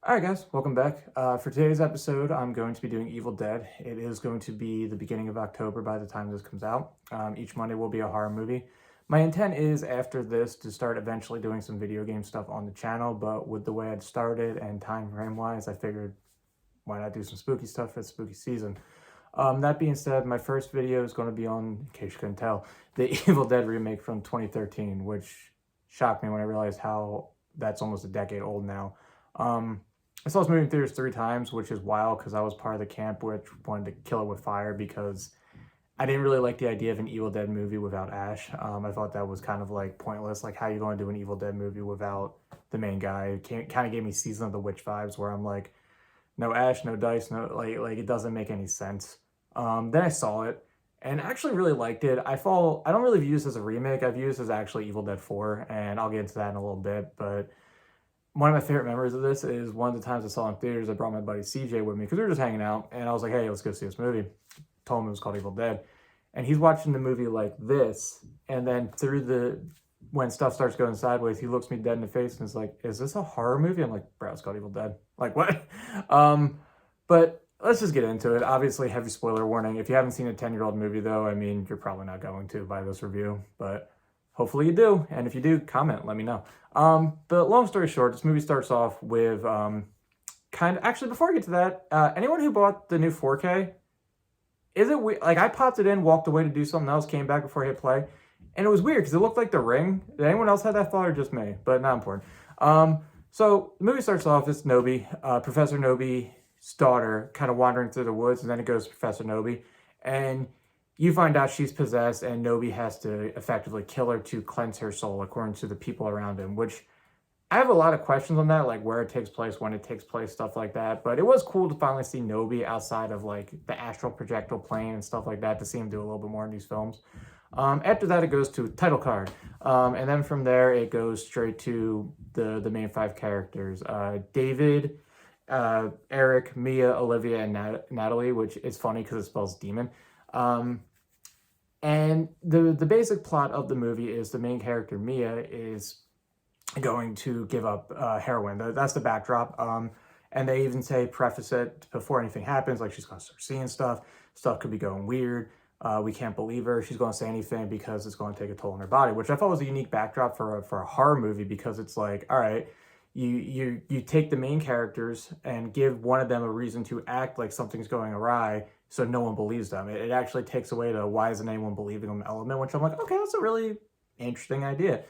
Alright guys, welcome back. For today's episode, I'm going to be doing Evil Dead. It is going to be the beginning of October by the time this comes out. Each Monday will be a horror movie. My intent is after this to start eventually doing some video game stuff on the channel, but with the way I'd started and time frame wise, I figured why not do some spooky stuff for the spooky season. That being said, my first video is going to be on, in case you couldn't tell, the Evil Dead remake from 2013, which shocked me when I realized how that's almost a decade old now. I saw this movie in theaters 3 times, which is wild because I was part of the camp which wanted to kill it with fire because I didn't really like the idea of an Evil Dead movie without Ash. I thought that was kind of like pointless. Like, how are you going to do an Evil Dead movie without the main guy? It kind of gave me Season of the Witch vibes where I'm like, no Ash, no Dice, no like it doesn't make any sense. Then I saw it and actually really liked it. I don't really view this as a remake. I view this as actually Evil Dead 4, and I'll get into that in a little bit, but one of my favorite memories of this is one of the times I saw it in theaters. I brought my buddy CJ with me because we were just hanging out, and I was like, "Hey, let's go see this movie." Told him it was called Evil Dead, and he's watching the movie like this, and then when stuff starts going sideways, he looks me dead in the face and is like, "Is this a horror movie?" I'm like, "Bro, it's called Evil Dead." Like, what? But let's just get into it. Obviously, heavy spoiler warning. If you haven't seen a 10-year-old movie, though, I mean, you're probably not going to by this review, but hopefully you do, and if you do, comment, let me know. But long story short, this movie starts off with actually, before I get to that, anyone who bought the new 4K, is it weird? Like, I popped it in, walked away to do something else, came back before I hit play, and it was weird because it looked like The Ring. Did anyone else have that thought or just me? But not important. So the movie starts off, it's Nobi, Professor Nobi's daughter, kind of wandering through the woods, and then it goes to Professor Nobi, and you find out she's possessed, and Nobi has to effectively kill her to cleanse her soul, according to the people around him, which I have a lot of questions on that, like where it takes place, when it takes place, stuff like that. But it was cool to finally see Nobi outside of like the astral projectile plane and stuff like that, to see him do a little bit more in these films. After that, it goes to title card. And then from there, it goes straight to the main 5 characters. David, Eric, Mia, Olivia, and Natalie, which is funny because it spells demon. And the basic plot of the movie is the main character, Mia, is going to give up heroin. That's the backdrop. And they even preface it before anything happens, like she's going to start seeing stuff. Stuff could be going weird. We can't believe her. She's going to say anything because it's going to take a toll on her body, which I thought was a unique backdrop for a horror movie, because it's like, all right, you take the main characters and give one of them a reason to act like something's going awry, so no one believes them. It actually takes away the why isn't anyone believing them element, which I'm like, okay, that's a really interesting idea.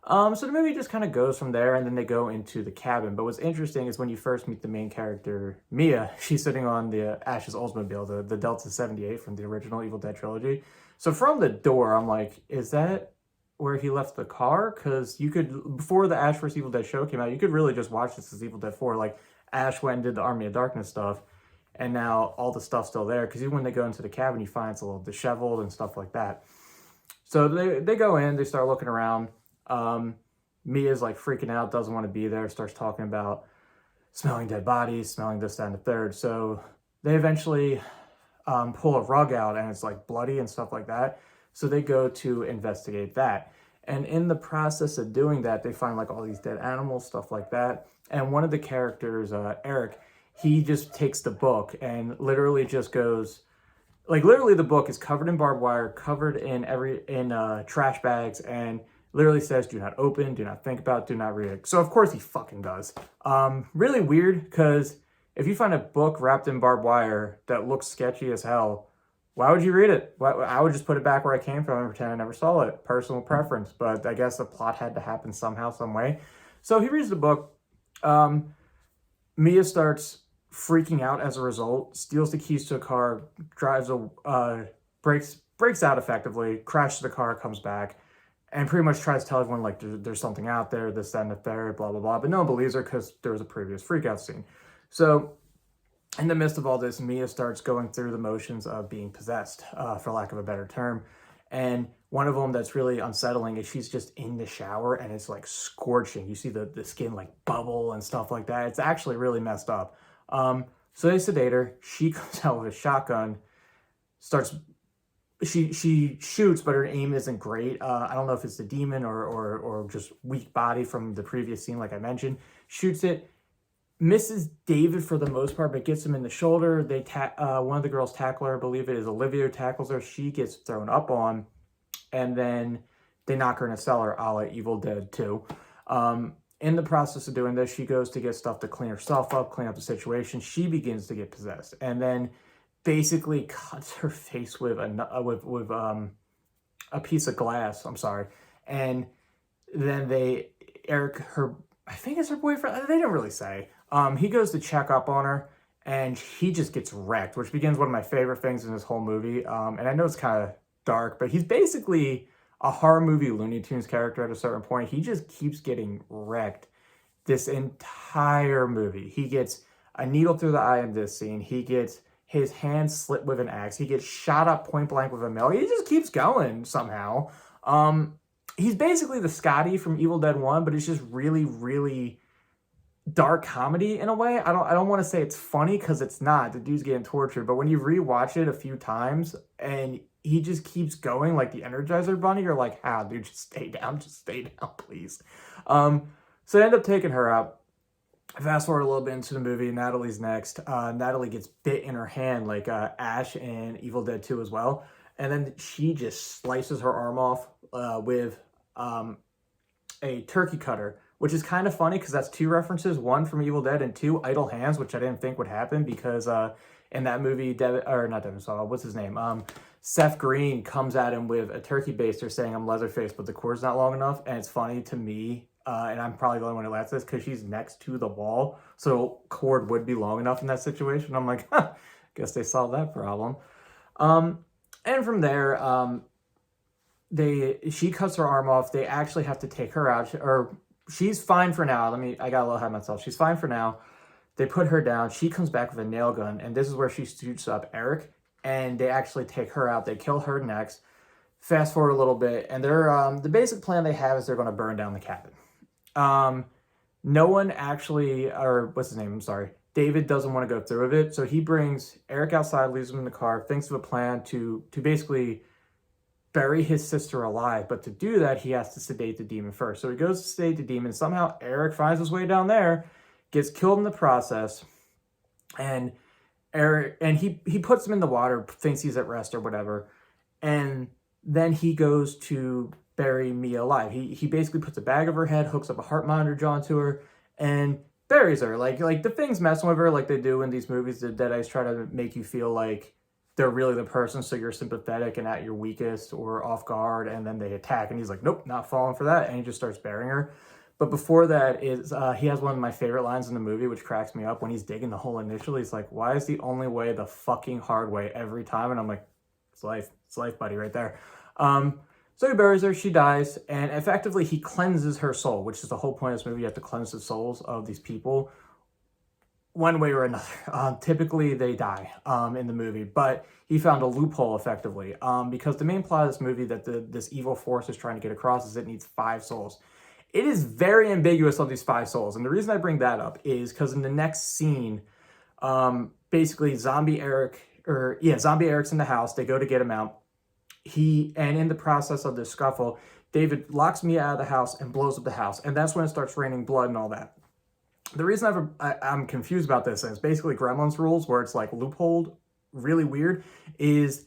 So the movie just kind of goes from there, and then they go into the cabin. But what's interesting is when you first meet the main character, Mia, she's sitting on the Ash's Oldsmobile, the Delta 78 from the original Evil Dead trilogy. So from the door, I'm like, is that where he left the car? Because you could, before the Ash vs. Evil Dead show came out, you could really just watch this as Evil Dead 4. Like, Ash went and did the Army of Darkness stuff, and now all the stuff's still there. Because even when they go into the cabin, you find it's a little disheveled and stuff like that. So they go in, they start looking around. Mia's like freaking out, doesn't want to be there, starts talking about smelling dead bodies, smelling this, that, and the third. So they eventually pull a rug out, and it's like bloody and stuff like that. So they go to investigate that. And in the process of doing that, they find like all these dead animals, stuff like that. And one of the characters, Eric, he just takes the book and literally just goes, like, literally the book is covered in barbed wire, covered in trash bags, and literally says, do not open, do not think about, do not read it. So of course he fucking does. Really weird, because if you find a book wrapped in barbed wire that looks sketchy as hell, why would you read it? I would just put it back where I came from and pretend I never saw it. Personal preference, but I guess the plot had to happen somehow, some way. So he reads the book. Mia starts freaking out as a result, steals the keys to a car, breaks out effectively, crashes the car, comes back, and pretty much tries to tell everyone, like, there's something out there, this, that, and the third, blah, blah, blah. But no one believes her because there was a previous freakout scene. So in the midst of all this, Mia starts going through the motions of being possessed, for lack of a better term. And one of them that's really unsettling is she's just in the shower, and it's like scorching. You see the skin like bubble and stuff like that. It's actually really messed up. So they sedate her. She comes out with a shotgun, she shoots, but her aim isn't great. I don't know if it's the demon or just weak body from the previous scene, like I mentioned. Shoots it, misses David for the most part, but gets him in the shoulder. One of the girls tackle her, I believe it is Olivia, tackles her. She gets thrown up on, and then they knock her in a cellar, a la Evil Dead 2. In the process of doing this, she goes to get stuff to clean herself up, clean up the situation. She begins to get possessed, and then basically cuts her face with a piece of glass. I'm sorry, and then I think it's her boyfriend. They didn't really say. He goes to check up on her, and he just gets wrecked, which begins one of my favorite things in this whole movie. And I know it's kind of dark, but he's basically a horror movie Looney Tunes character at a certain point. He just keeps getting wrecked this entire movie. He gets a needle through the eye in this scene. He gets his hand slit with an axe. He gets shot up point blank with a mill. He just keeps going somehow. He's basically the Scotty from Evil Dead 1, but it's just really, really dark comedy in a way. I don't want to say it's funny, because it's not. The dude's getting tortured. But when you rewatch it a few times and he just keeps going like the Energizer Bunny, you're like, how, dude, just stay down, please. So they end up taking her out. Fast forward a little bit into the movie, Natalie's next. Natalie gets bit in her hand like Ash in Evil Dead 2 as well. And then she just slices her arm off with a turkey cutter, which is kind of funny because that's two references, one from Evil Dead and two, Idle Hands, which I didn't think would happen because in that movie, what's his name? Seth Green comes at him with a turkey baster saying, I'm Leatherface, but the cord's not long enough. And it's funny to me, and I'm probably the only one who laughs at this, because she's next to the wall, so cord would be long enough in that situation. I'm like, guess they solved that problem. And from there, she cuts her arm off. They actually have to take her out, or she's fine for now. I got a little ahead of myself. She's fine for now. They put her down. She comes back with a nail gun, and this is where she shoots up Eric, and they actually take her out. They kill her next. Fast forward a little bit, and the basic plan they have is they're going to burn down the cabin. No one actually, or what's his name? I'm sorry. David doesn't want to go through with it, so he brings Eric outside, leaves him in the car, thinks of a plan to basically bury his sister alive. But to do that, he has to sedate the demon first. So he goes to sedate the demon. Somehow Eric finds his way down there, gets killed in the process, and he puts him in the water, thinks he's at rest or whatever, and then he goes to bury Mia alive. He basically puts a bag over her head, hooks up a heart monitor onto her, and buries her. Like the thing's messing with her like they do in these movies. The Deadites try to make you feel like they're really the person, so you're sympathetic and at your weakest or off guard, and then they attack, and he's like, nope, not falling for that, and he just starts burying her. But before that is he has one of my favorite lines in the movie, which cracks me up. When he's digging the hole initially, he's like, why is the only way the fucking hard way every time? And I'm like, it's life, buddy, right there. So he buries her, she dies, and effectively he cleanses her soul, which is the whole point of this movie. You have to cleanse the souls of these people one way or another. Typically they die in the movie, but he found a loophole effectively because the main plot of this movie that this evil force is trying to get across is it needs 5 souls. It is very ambiguous on these 5 souls, and the reason I bring that up is because in the next scene, basically Zombie Eric's in the house. They go to get him out. And in the process of this scuffle, David locks Mia out of the house and blows up the house. And that's when it starts raining blood and all that. The reason I'm confused about this, and it's basically Gremlins rules, where it's like loopholed, really weird, is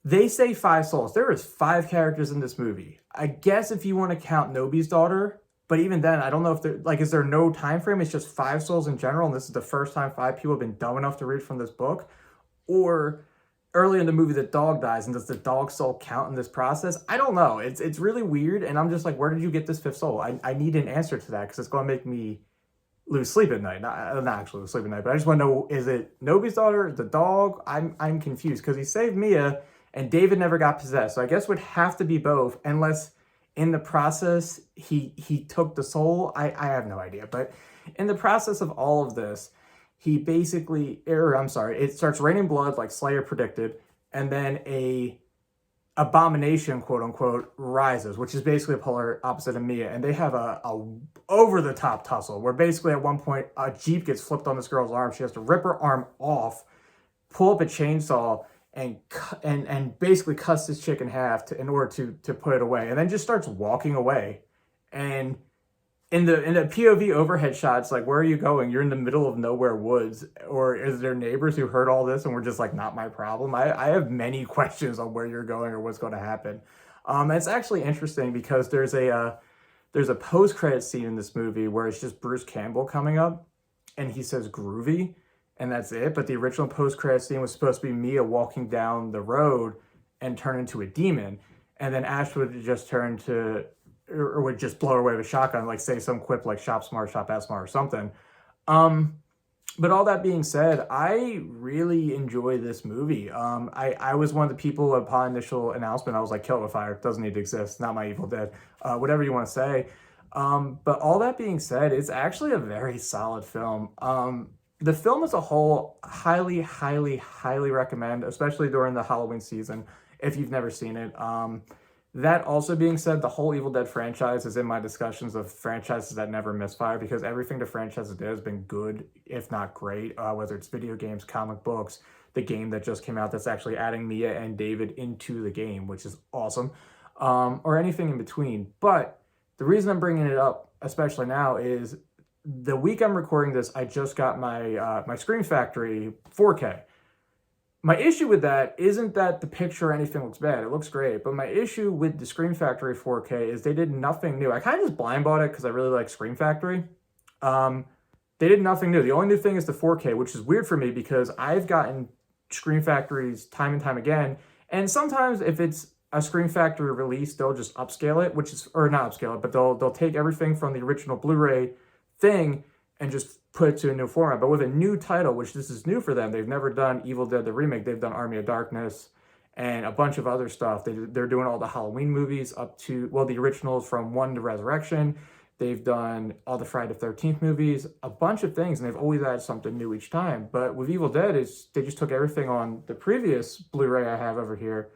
they say 5 souls. There is 5 characters in this movie. I guess if you want to count Nobi's daughter, but even then, I don't know if is there no time frame? It's just 5 souls in general, and this is the first time 5 people have been dumb enough to read from this book? Or early in the movie, the dog dies, and does the dog soul count in this process? I don't know. It's really weird, and I'm just like, where did you get this 5th soul? I need an answer to that, because it's going to make me lose sleep at night. Not actually lose sleep at night, but I just want to know, is it Nobi's daughter, the dog? I'm confused, because he saved Mia, and David never got possessed, so I guess it would have to be both, unless in the process he took the soul. I have no idea, but in the process of all of this, it starts raining blood like Slayer predicted, and then a abomination, quote unquote, rises, which is basically a polar opposite of Mia, and they have a over-the-top tussle, where basically at one point a Jeep gets flipped on this girl's arm. She has to rip her arm off, pull up a chainsaw, and basically cuts this chick in half in order to put it away, and then just starts walking away. And in the POV overhead shots, like, where are you going? You're in the middle of nowhere woods, or is there neighbors who heard all this and were just like, not my problem? I have many questions on where you're going or what's going to happen. It's actually interesting because there's a post credit scene in this movie where it's just Bruce Campbell coming up, and he says groovy, and that's it. But the original post credit scene was supposed to be Mia walking down the road and turn into a demon, and then Ash would just turn to, or would just blow her away with a shotgun, like say some quip like "shop smart, shop S smart" or something. Um, but all that being said, I really enjoy this movie. I was one of the people upon initial announcement, I was like, kill it with fire. It doesn't need to exist. Not my Evil Dead. Whatever you want to say. But all that being said, it's actually a very solid film. The film as a whole, highly, highly, highly recommend, especially during the Halloween season, if you've never seen it. That also being said, the whole Evil Dead franchise is in my discussions of franchises that never misfire, because everything the franchise did has been good, if not great, whether it's video games, comic books, the game that just came out that's actually adding Mia and David into the game, which is awesome, or anything in between. But the reason I'm bringing it up, especially now, is the week I'm recording this, I just got my Scream Factory 4K. My issue with that isn't that the picture or anything looks bad. It looks great. But my issue with the Scream Factory 4K is they did nothing new. I kind of just blind bought it because I really like Scream Factory. They did nothing new. The only new thing is the 4K, which is weird for me because I've gotten Scream Factories time and time again. And sometimes if it's a Scream Factory release, they'll just upscale it, which is, or not upscale it, but they'll take everything from the original Blu-ray thing and just put it to a new format. But with a new title, which this is new for them, they've never done Evil Dead the remake. They've done Army of Darkness and a bunch of other stuff. They're doing all the Halloween movies up to, well, the originals from 1 to Resurrection. They've done all the Friday the 13th movies, a bunch of things, and they've always added something new each time. But with Evil Dead, they just took everything on the previous Blu-ray I have over here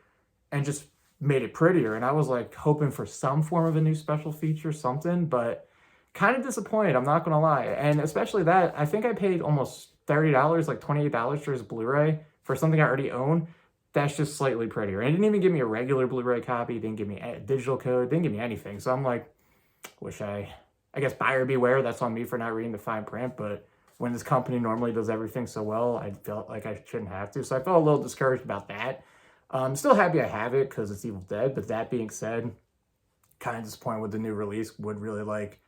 and just made it prettier. And I was like hoping for some form of a new special feature, something, but kind of disappointed, I'm not gonna lie. And especially that, I think I paid almost $30, like $28 for his Blu-ray for something I already own. That's just slightly prettier. And it didn't even give me a regular Blu-ray copy, didn't give me a digital code, didn't give me anything. So I'm like, I guess buyer beware, that's on me for not reading the fine print, but when this company normally does everything so well, I felt like I shouldn't have to. So I felt a little discouraged about that. I'm still happy I have it because it's Evil Dead, but that being said, kind of disappointed with the new release. Would really like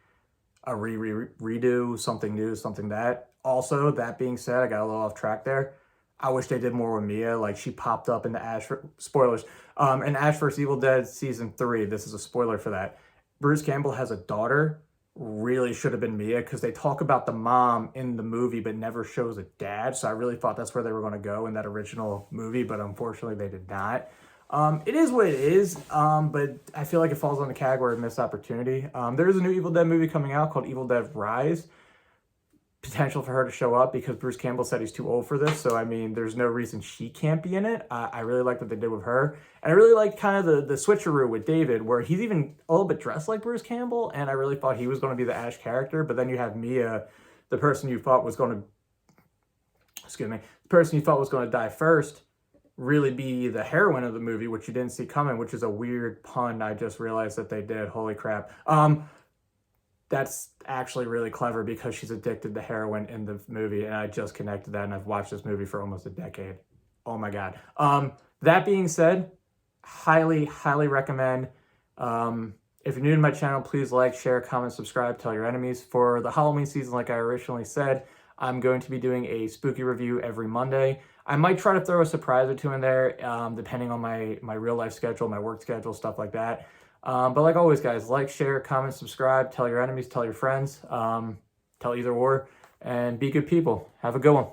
a redo, something new, something that. Also, that being said, I got a little off track there. I wish they did more with Mia. Like, she popped up in the spoilers. In Ash vs. Evil Dead Season 3, this is a spoiler for that. Bruce Campbell has a daughter. Really should have been Mia, because they talk about the mom in the movie but never shows a dad. So I really thought that's where they were going to go in that original movie, but unfortunately they did not. It is what it is, but I feel like it falls on the category of missed opportunity. There is a new Evil Dead movie coming out called Evil Dead Rise. Potential for her to show up because Bruce Campbell said he's too old for this. So, I mean, there's no reason she can't be in it. I really like what they did with her. And I really like kind of the switcheroo with David, where he's even a little bit dressed like Bruce Campbell. And I really thought he was going to be the Ash character. But then you have Mia, the person you thought was going to die first, really be the heroine of the movie, which you didn't see coming, which is a weird pun I just realized that they did. Holy crap. That's actually really clever because she's addicted to heroin in the movie, and I just connected that, and I've watched this movie for almost a decade. Oh my god. That being said, highly, highly recommend. If you're new to my channel, please like, share, comment, subscribe, tell your enemies. For the Halloween season, like I originally said, I'm going to be doing a spooky review every Monday. I might try to throw a surprise or two in there, depending on my real life schedule, my work schedule, stuff like that. But like always, guys, like, share, comment, subscribe, tell your enemies, tell your friends, tell either or, and be good people. Have a good one.